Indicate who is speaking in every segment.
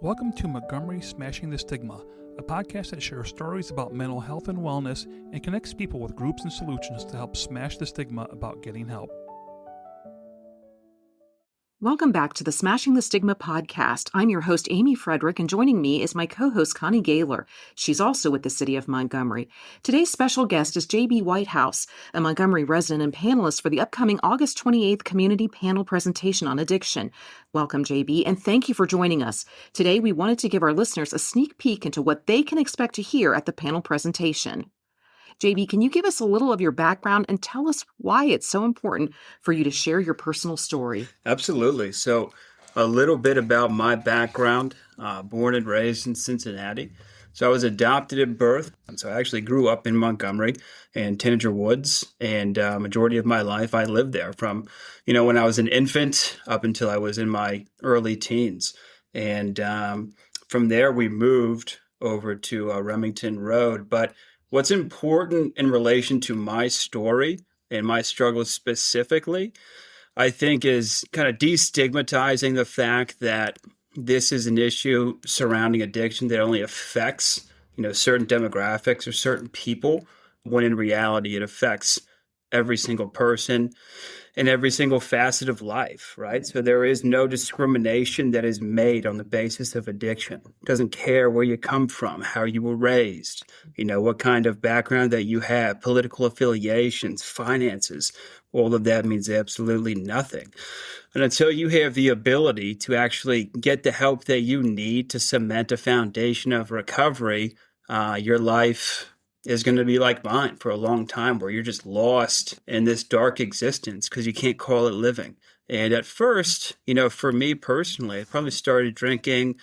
Speaker 1: Welcome to Montgomery Smashing the Stigma, a podcast that shares stories about mental health and wellness and connects people with groups and solutions to help smash the stigma about getting help.
Speaker 2: Welcome back to the Smashing the Stigma podcast. I'm your host, Amy Frederick, and joining me is my co-host, Connie Gaylor. She's also with the City of Montgomery. Today's special guest is JB Whitehouse, a Montgomery resident and panelist for the upcoming August 28th community panel presentation on addiction. Welcome, JB, and thank you for joining us. Today, we wanted to give our listeners a sneak peek into what they can expect to hear at the panel presentation. JB, can you give us a little of your background and tell us why it's so important for you to share your personal story?
Speaker 3: Absolutely. So a little bit about my background, born and raised in Cincinnati. So I was adopted at birth. And so I actually grew up in Montgomery and Tanager Woods. And majority of my life, I lived there from, when I was an infant up until I was in my early teens. And from there, we moved over to Remington Road. But what's important in relation to my story and my struggles specifically, I think, is kind of destigmatizing the fact that this is an issue surrounding addiction that only affects, certain demographics or certain people, when in reality it affects every single person in every single facet of life, right? So there is no discrimination that is made on the basis of addiction. It doesn't care where you come from, how you were raised, what kind of background that you have, political affiliations, finances. All of that means absolutely nothing. And until you have the ability to actually get the help that you need to cement a foundation of recovery, your life is going to be like mine for a long time, where you're just lost in this dark existence because you can't call it living. And at first, for me personally, I probably started drinking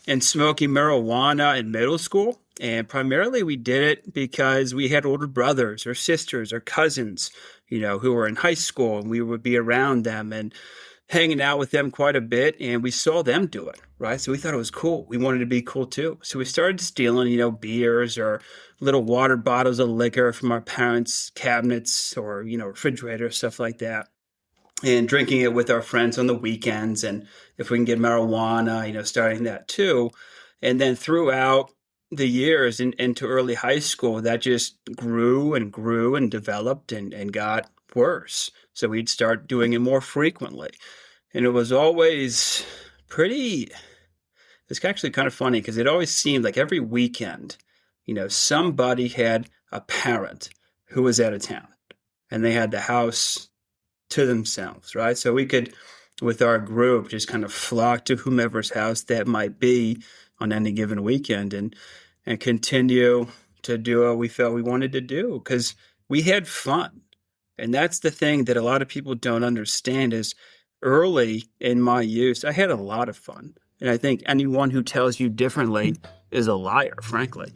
Speaker 3: and smoking marijuana in middle school. And primarily we did it because we had older brothers or sisters or cousins, who were in high school, and we would be around them and hanging out with them quite a bit, and we saw them do it, right? So we thought it was cool. We wanted to be cool too. So we started stealing, beers or little water bottles of liquor from our parents' cabinets or, refrigerator, stuff like that, and drinking it with our friends on the weekends. And if we can get marijuana, starting that too. And then throughout the years into early high school, that just grew and developed and got worse. So we'd start doing it more frequently. And it was always it's actually kind of funny because it always seemed like every weekend, somebody had a parent who was out of town and they had the house to themselves, right? So we could, with our group, just kind of flock to whomever's house that might be on any given weekend and continue to do what we felt we wanted to do because we had fun. And that's the thing that a lot of people don't understand is early in my youth, I had a lot of fun. And I think anyone who tells you differently is a liar, frankly.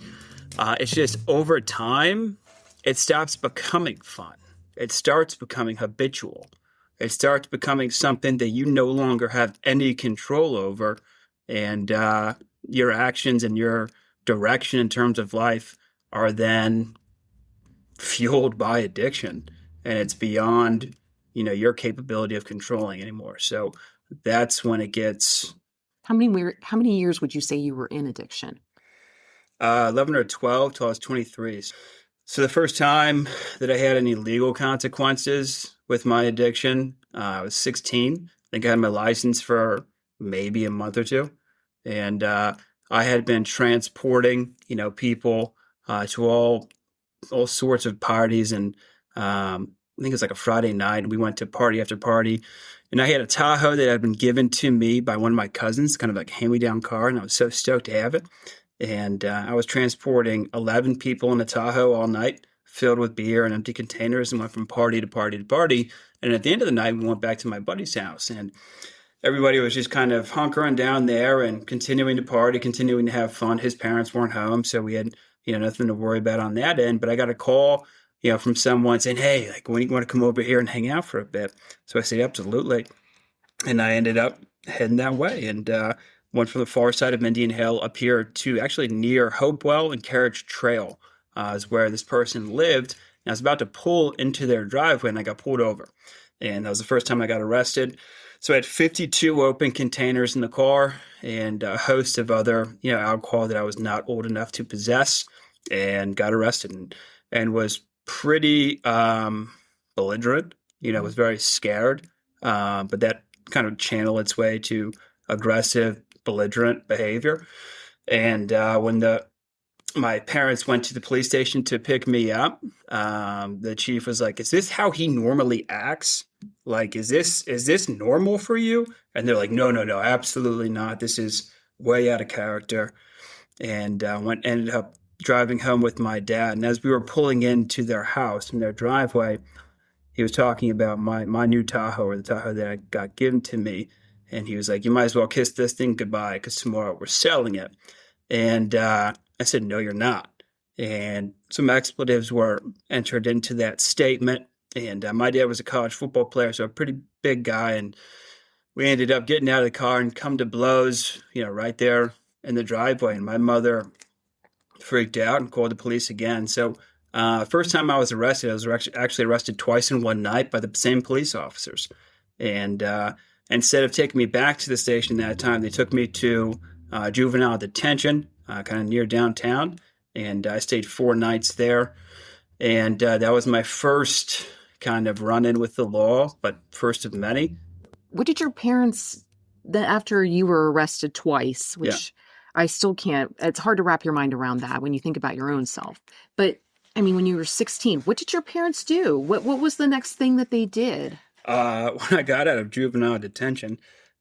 Speaker 3: It's just over time, it stops becoming fun. It starts becoming habitual. It starts becoming something that you no longer have any control over. And your actions and your direction in terms of life are then fueled by addiction. And it's beyond, your capability of controlling anymore. So that's when it gets.
Speaker 2: How many years would you say you were in addiction?
Speaker 3: 11 or 12 till I was 23. So the first time that I had any legal consequences with my addiction, I was 16. I think I had my license for maybe a month or two. And I had been transporting, people to all sorts of parties. And I think it was like a Friday night, and we went to party after party. And I had a Tahoe that had been given to me by one of my cousins, kind of like a hand-me-down car, and I was so stoked to have it. And I was transporting 11 people in a Tahoe all night, filled with beer and empty containers, and went from party to party to party. And at the end of the night, we went back to my buddy's house, and everybody was just kind of hunkering down there and continuing to party, continuing to have fun. His parents weren't home, so we had, nothing to worry about on that end. But I got a call, from someone saying, hey, when you want to come over here and hang out for a bit? So I said, absolutely. And I ended up heading that way and went from the far side of Indian Hill up here to actually near Hopewell and Carriage Trail is where this person lived. And I was about to pull into their driveway and I got pulled over. and that was the first time I got arrested. So I had 52 open containers in the car and a host of other, alcohol that I was not old enough to possess, and got arrested and was pretty belligerent. Was very scared, but that kind of channeled its way to aggressive, belligerent behavior. And when my parents went to the police station to pick me up, the chief was like, "Is this how he normally acts? Like, is this normal for you?" And they're like, "No, absolutely not. This is way out of character." And ended up driving home with my dad. And as we were pulling into their house in their driveway, he was talking about my new Tahoe, or the Tahoe that I got given to me. And he was like, "You might as well kiss this thing goodbye, because tomorrow we're selling it." And I said, "No, you're not." And some expletives were entered into that statement. And my dad was a college football player, so a pretty big guy. And we ended up getting out of the car and come to blows, right there in the driveway. And my mother freaked out and called the police again. So first time I was arrested, I was actually arrested twice in one night by the same police officers. And instead of taking me back to the station that time, they took me to juvenile detention, kind of near downtown. And I stayed 4 nights there. And that was my first kind of run-in with the law, but first of many.
Speaker 2: What did your parents, after you were arrested twice, which I still can't, it's hard to wrap your mind around that when you think about your own self. But I mean, when you were 16, what did your parents do? What was the next thing that they did?
Speaker 3: When I got out of juvenile detention,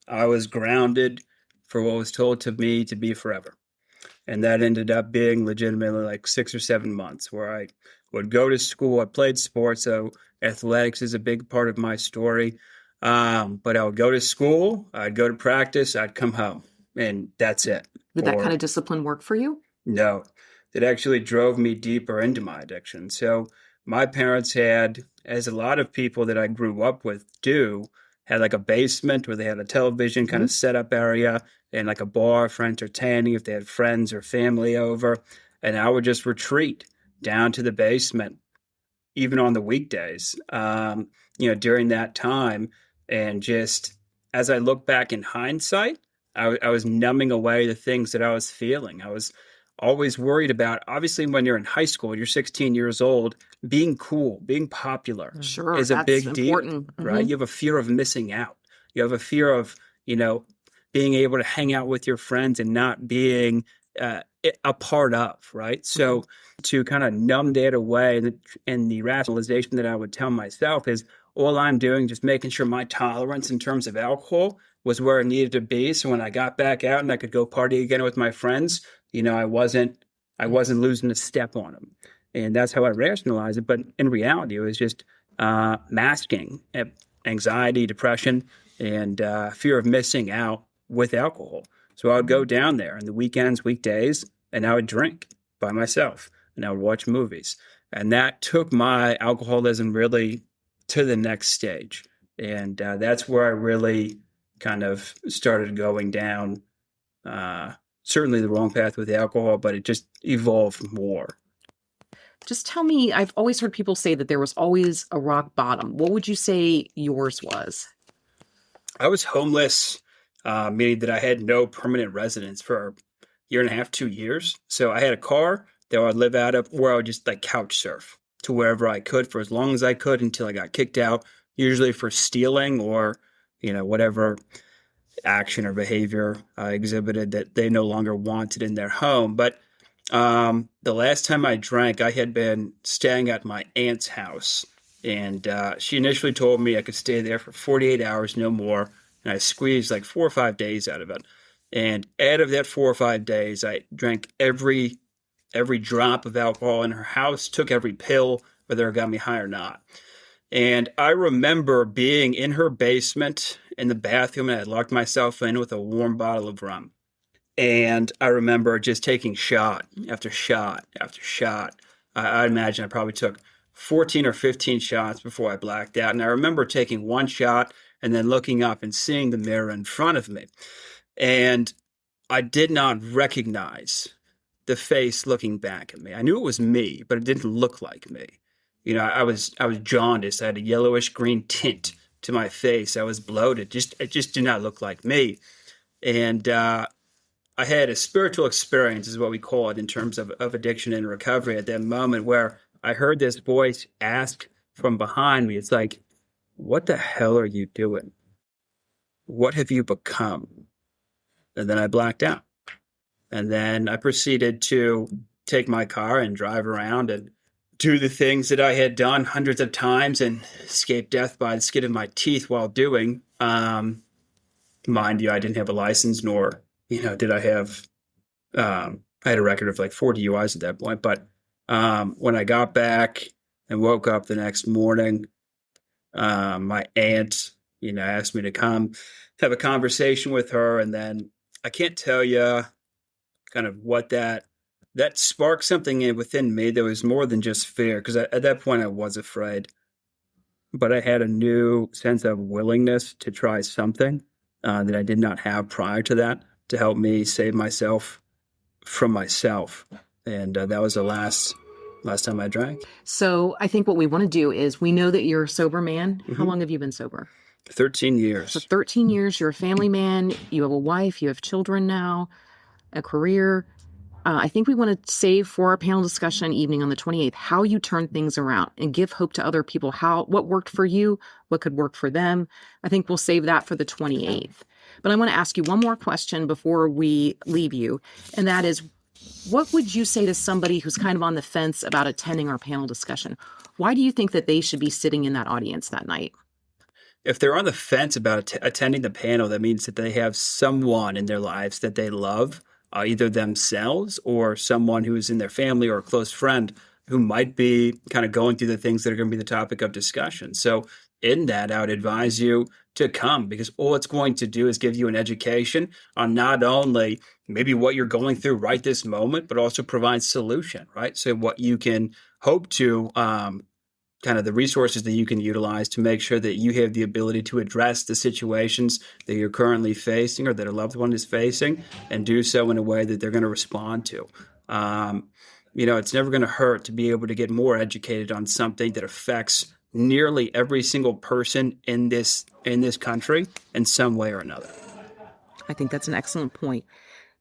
Speaker 3: I was grounded for what was told to me to be forever. And that ended up being legitimately like 6 or 7 months, where I would go to school. I played sports, so athletics is a big part of my story. But I would go to school, I'd go to practice, I'd come home, and that's it.
Speaker 2: Did that kind of discipline work for you?
Speaker 3: No, it actually drove me deeper into my addiction. So my parents had, as a lot of people that I grew up with do, had like a basement where they had a television kind of setup area and like a bar for entertaining if they had friends or family over. And I would just retreat down to the basement, even on the weekdays, during that time. And just as I look back in hindsight, I was numbing away the things that I was feeling. I was always worried about, obviously, when you're in high school, you're 16 years old, being cool, being popular is a big deal, right? You have a fear of missing out. You have a fear of, being able to hang out with your friends and not being a part of, right? So to kind of numb that away, and the rationalization that I would tell myself is, all I'm doing, just making sure my tolerance in terms of alcohol was where it needed to be. So when I got back out and I could go party again with my friends, I wasn't losing a step on them. And that's how I rationalized it. But in reality, it was just masking anxiety, depression, and fear of missing out with alcohol. So I would go down there on the weekends, weekdays, and I would drink by myself, and I would watch movies. And that took my alcoholism really to the next stage. And that's where I really kind of started going down, certainly the wrong path with alcohol, but it just evolved more.
Speaker 2: Just tell me, I've always heard people say that there was always a rock bottom. What would you say yours was?
Speaker 3: I was homeless, meaning that I had no permanent residence for a year and a half, 2 years. So I had a car that I would live out of, where I would just like couch surf to wherever I could for as long as I could until I got kicked out, usually for stealing or, whatever action or behavior I exhibited that they no longer wanted in their home. But the last time I drank, I had been staying at my aunt's house, and she initially told me I could stay there for 48 hours, no more. And I squeezed like 4 or 5 days out of it. And out of that 4 or 5 days, I drank every drop of alcohol in her house, took every pill, whether it got me high or not. And I remember being in her basement in the bathroom, and I had locked myself in with a warm bottle of rum. And I remember just taking shot after shot after shot. I imagine I probably took 14 or 15 shots before I blacked out. And I remember taking one shot and then looking up and seeing the mirror in front of me. And I did not recognize the face looking back at me. I knew it was me, but it didn't look like me. I was jaundiced. I had a yellowish green tint to my face. I was bloated. It just did not look like me. And I had a spiritual experience, is what we call it, in terms of addiction and recovery at that moment, where I heard this voice ask from behind me. It's like, what the hell are you doing? What have you become? And then I blacked out. And then I proceeded to take my car and drive around and do the things that I had done hundreds of times and escape death by the skin of my teeth while doing. Mind you, I didn't have a license, nor, did I have, I had a record of like 40 UIs at that point. But when I got back and woke up the next morning, my aunt, asked me to come have a conversation with her. And then I can't tell you kind of what that sparked something within me that was more than just fear, because at that point I was afraid, but I had a new sense of willingness to try something that I did not have prior to that, to help me save myself from myself. And that was the last time I drank.
Speaker 2: So I think what we want to do is, we know that you're a sober man. How long have you been sober?
Speaker 3: 13 years.
Speaker 2: For 13 years, you're a family man. You have a wife. You have children now, a career. I think we want to save for our panel discussion evening on the 28th how you turn things around and give hope to other people, what worked for you, what could work for them. I think we'll save that for the 28th. But I want to ask you one more question before we leave you, and that is, what would you say to somebody who's kind of on the fence about attending our panel discussion? Why do you think that they should be sitting in that audience that night?
Speaker 3: If they're on the fence about attending the panel, that means that they have someone in their lives that they love, either themselves or someone who is in their family or a close friend who might be kind of going through the things that are going to be the topic of discussion. So in that, I would advise you to come, because all it's going to do is give you an education on not only maybe what you're going through right this moment, but also provide solution, right? So what you can hope to kind of the resources that you can utilize to make sure that you have the ability to address the situations that you're currently facing or that a loved one is facing, and do so in a way that they're going to respond to. It's never going to hurt to be able to get more educated on something that affects nearly every single person in this country in some way or another.
Speaker 2: I think that's an excellent point.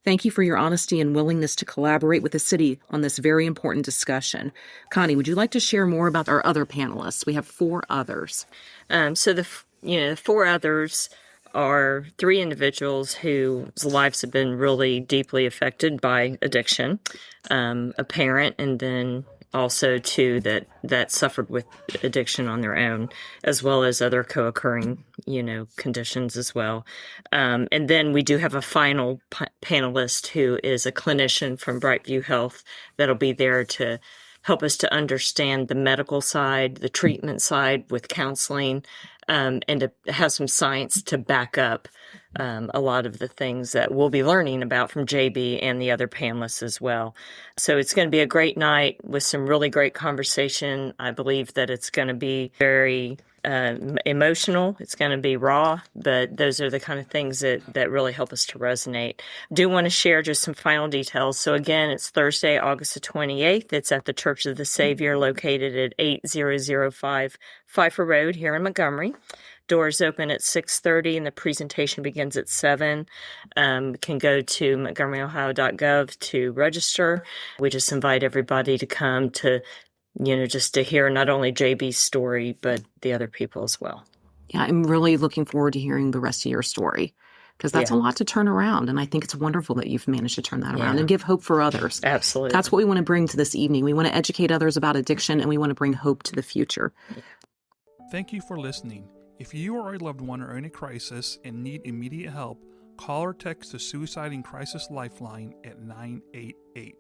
Speaker 2: Thank you for your honesty and willingness to collaborate with the city on this very important discussion. Connie, would you like to share more about our other panelists? We have 4 others.
Speaker 4: So the 4 others are 3 individuals whose lives have been really deeply affected by addiction, a parent, and then also 2 that suffered with addiction on their own, as well as other co-occurring, conditions as well. And then we do have a final panelist who is a clinician from Brightview Health that'll be there to help us to understand the medical side, the treatment side with counseling, and to have some science to back up a lot of the things that we'll be learning about from JB and the other panelists as well. So it's going to be a great night with some really great conversation. I believe that it's going to be very emotional. It's going to be raw, but those are the kind of things that really help us to resonate. I do want to share just some final details. So again, it's Thursday, August the 28th. It's at the Church of the Savior, located at 8005 Pfeiffer Road here in Montgomery. Doors open at 6:30 and the presentation begins at 7. Can go to montgomeryohio.gov to register. We just invite everybody to come to, just to hear not only JB's story, but the other people as well.
Speaker 2: Yeah, I'm really looking forward to hearing the rest of your story, because that's a lot to turn around. And I think it's wonderful that you've managed to turn that around and give hope for others.
Speaker 4: Absolutely.
Speaker 2: That's what we want to bring to this evening. We want to educate others about addiction, and we want to bring hope to the future.
Speaker 1: Thank you for listening. If you or a loved one are in a crisis and need immediate help, call or text the Suicide and Crisis Lifeline at 988.